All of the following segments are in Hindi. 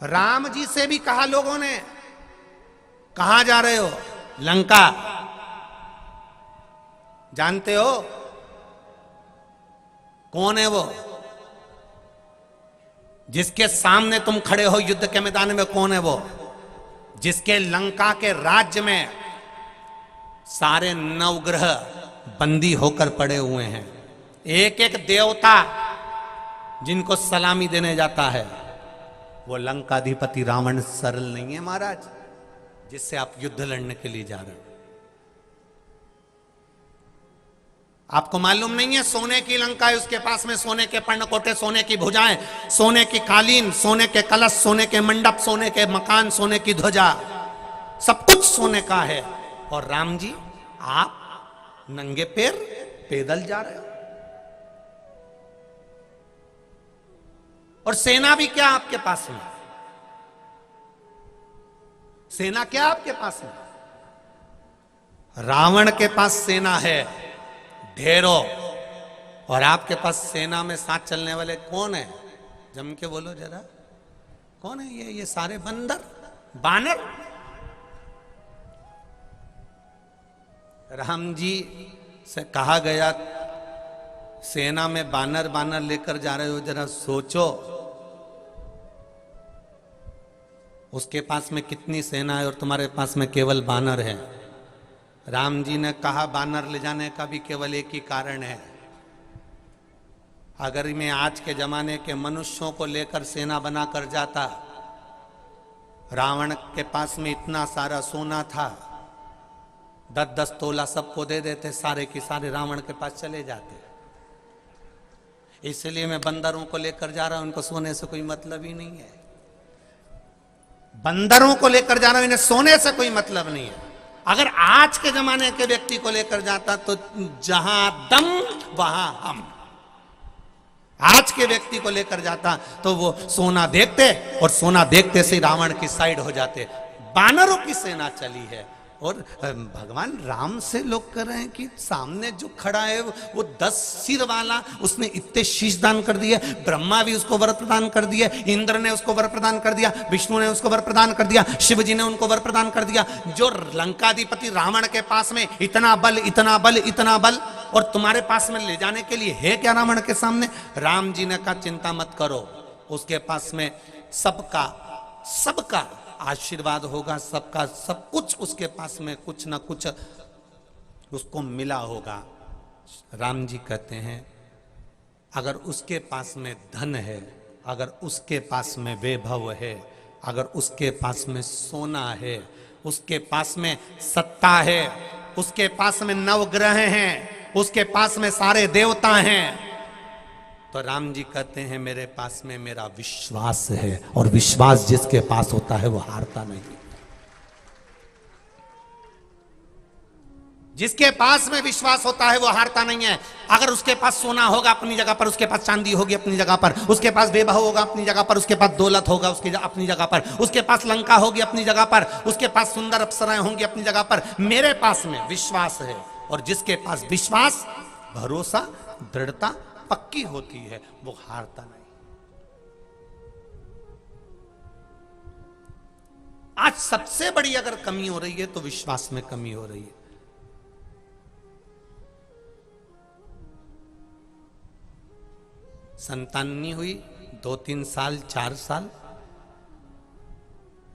राम जी से भी कहा लोगों ने, कहां जा रहे हो? लंका। जानते हो कौन है वो जिसके सामने तुम खड़े हो युद्ध के मैदान में? कौन है वो जिसके लंका के राज्य में सारे नवग्रह बंदी होकर पड़े हुए हैं? एक एक देवता जिनको सलामी देने जाता है, वो लंकाधिपति रावण सरल नहीं है महाराज, जिससे आप युद्ध लड़ने के लिए जा रहे हो। आपको मालूम नहीं है सोने की लंका है, उसके पास में सोने के पर्णकोटे, सोने की भुजाएं, सोने की कालीन, सोने के कलश, सोने के मंडप, सोने के मकान, सोने की ध्वजा, सब कुछ सोने का है। और राम जी आप नंगे पैर पैदल जा रहे हो। और सेना भी क्या आपके पास में? सेना क्या आपके पास में? रावण के पास सेना है ढेरों, और आपके पास सेना में साथ चलने वाले कौन है? जम के बोलो जरा, कौन है ये सारे बंदर, बानर? राम जी से कहा गया सेना में बानर बानर लेकर जा रहे हो, जरा सोचो उसके पास में कितनी सेना है और तुम्हारे पास में केवल बानर है। राम जी ने कहा बानर ले जाने का भी केवल एक ही कारण है, अगर मैं आज के जमाने के मनुष्यों को लेकर सेना बनाकर जाता, रावण के पास में इतना सारा सोना था, 10-10 तोला सबको दे देते, सारे के सारे रावण के पास चले जाते। इसलिए मैं बंदरों को लेकर जा रहा हूं, उनको सोने से कोई मतलब ही नहीं है। बंदरों को लेकर जा रहा हूं, इन्हें सोने से कोई मतलब नहीं है। अगर आज के जमाने के व्यक्ति को लेकर जाता तो जहां दम वहां हम। आज के व्यक्ति को लेकर जाता तो वो सोना देखते और सोना देखते से रावण की साइड हो जाते। बानरों की सेना चली है और भगवान राम से लोग कर रहे हैं कि सामने जो खड़ा है वो 10 सिर वाला, उसने इतने शीश दान कर दिए, ब्रह्मा भी उसको वर प्रदान कर दिए, इंद्र ने उसको वर प्रदान कर दिया, विष्णु ने उसको वर प्रदान कर दिया, शिव जी ने उनको वर प्रदान कर दिया। जो लंकाधिपति रावण के पास में इतना बल, इतना बल, इतना बल, और तुम्हारे पास में ले जाने के लिए है क्या रावण के सामने? राम जी ने कहा चिंता मत करो, उसके पास में सबका सबका आशीर्वाद होगा, सबका सब कुछ उसके पास में कुछ ना कुछ उसको मिला होगा। राम जी कहते हैं अगर उसके पास में धन है, अगर उसके पास में वैभव है, अगर उसके पास में सोना है, उसके पास में सत्ता है, उसके पास में नवग्रह हैं, उसके पास में सारे देवता हैं, तो राम जी कहते हैं मेरे पास में मेरा विश्वास है, और विश्वास जिसके पास होता है वो हारता नहीं। जिसके पास में विश्वास होता है वो हारता नहीं है। अगर उसके पास सोना होगा अपनी जगह पर, उसके पास चांदी होगी अपनी जगह पर, उसके पास वैभव होगा अपनी जगह पर, उसके पास दौलत होगा उसकी अपनी जगह पर, उसके पास लंका होगी अपनी जगह पर, उसके पास सुंदर अप्सराएं होंगी अपनी जगह पर, मेरे पास में विश्वास है। और जिसके पास विश्वास, भरोसा, दृढ़ता पक्की होती है वो हारता नहीं। आज सबसे बड़ी अगर कमी हो रही है तो विश्वास में कमी हो रही है। संतान नहीं हुई 2-3 साल, 4 साल,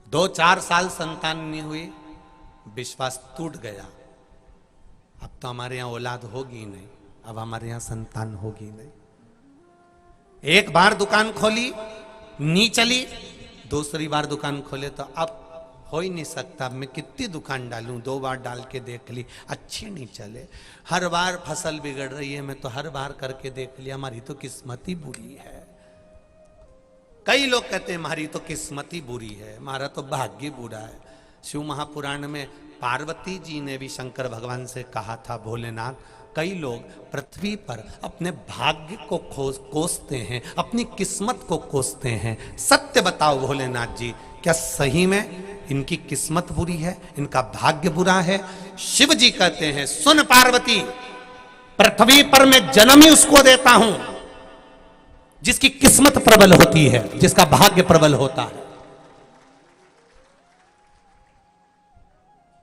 2-4 साल संतान नहीं हुई, विश्वास टूट गया। अब तो हमारे यहां औलाद होगी नहीं, अब हमारे यहां संतान होगी नहीं। एक बार दुकान खोली नहीं चली, दूसरी बार दुकान खोले तो अब हो ही नहीं सकता, मैं कितनी दुकान डालूं, 2 बार डाल के देख ली, अच्छी नहीं चले, हर बार फसल बिगड़ रही है, मैं तो हर बार करके देख लिया, हमारी तो किस्मत ही बुरी है। कई लोग कहते हैं हमारी तो किस्मत ही बुरी है, हमारा तो भाग्य बुरा है। शिव महापुराण में पार्वती जी ने भी शंकर भगवान से कहा था, भोलेनाथ कई लोग पृथ्वी पर अपने भाग्य को कोसते हैं, अपनी किस्मत को कोसते हैं, सत्य बताओ भोलेनाथ जी, क्या सही में इनकी किस्मत बुरी है, इनका भाग्य बुरा है? शिव जी कहते हैं सुन पार्वती, पृथ्वी पर मैं जन्म ही उसको देता हूं जिसकी किस्मत प्रबल होती है, जिसका भाग्य प्रबल होता है।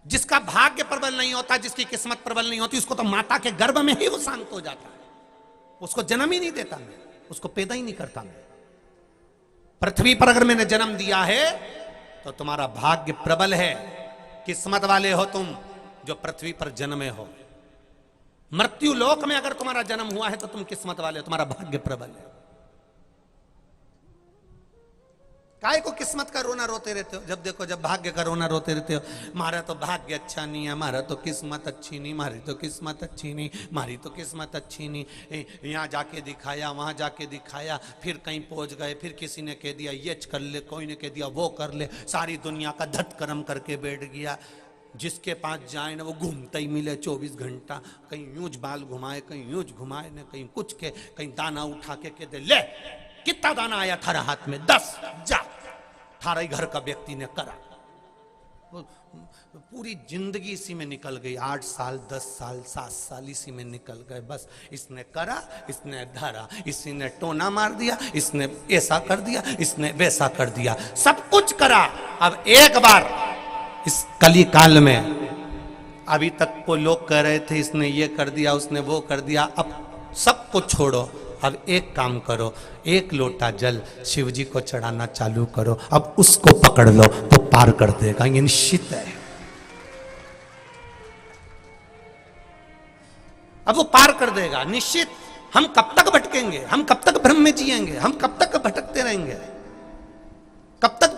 जिसका भाग्य प्रबल नहीं होता, जिसकी किस्मत प्रबल नहीं होती, उसको तो माता के गर्भ में ही वो शांत हो जाता है। उसको जन्म ही नहीं देता मैं, उसको पैदा ही नहीं करता मैं। पृथ्वी पर अगर मैंने जन्म दिया है तो तुम्हारा भाग्य प्रबल है, किस्मत वाले हो तुम जो पृथ्वी पर जन्मे हो। मृत्यु लोक में अगर तुम्हारा जन्म हुआ है तो तुम किस्मत वाले हो, तुम्हारा भाग्य प्रबल है। काय को किस्मत का रोना रोते रहते हो? जब देखो जब भाग्य का रोना रोते रहते हो, हमारा तो भाग्य अच्छा नहीं है, हमारा तो किस्मत अच्छी नहीं, हमारी तो किस्मत अच्छी नहीं, हमारी तो किस्मत अच्छी नहीं। यहाँ जाके दिखाया, वहां जाके दिखाया, फिर कहीं पहुंच गए, फिर किसी ने कह दिया ये कर ले, कोई ने कह दिया वो कर ले, सारी दुनिया का धत्कर्म करके बैठ गया। जिसके पास जाए ना वो घूमता ही मिले 24 घंटा, कहीं यूज बाल घुमाए, कहीं यूज घुमाए ना, कहीं कुछ के, कहीं दाना उठा के कह दे ले कितना दाना आया थारा हाथ में, 10 जा, थारा ही घर का व्यक्ति ने करा। पूरी जिंदगी इसी में निकल गई, 8 साल 10 साल 7 साल इसी में निकल गए। बस इसने करा, इसने धरा, इसी ने टोना मार दिया, इसने ऐसा कर दिया, इसने वैसा कर दिया, सब कुछ करा। अब एक बार इस कली काल में अभी तक को लोग कह रहे थे इसने ये कर दिया, उसने वो कर दिया, अब सबको छोड़ो, अब एक काम करो, एक लोटा जल शिव जी को चढ़ाना चालू करो, अब उसको पकड़ लो तो पार कर देगा, ये निश्चित है। अब वो पार कर देगा निश्चित। हम कब तक भटकेंगे, हम कब तक भ्रम में जिएंगे, हम कब तक भटकते रहेंगे, कब तक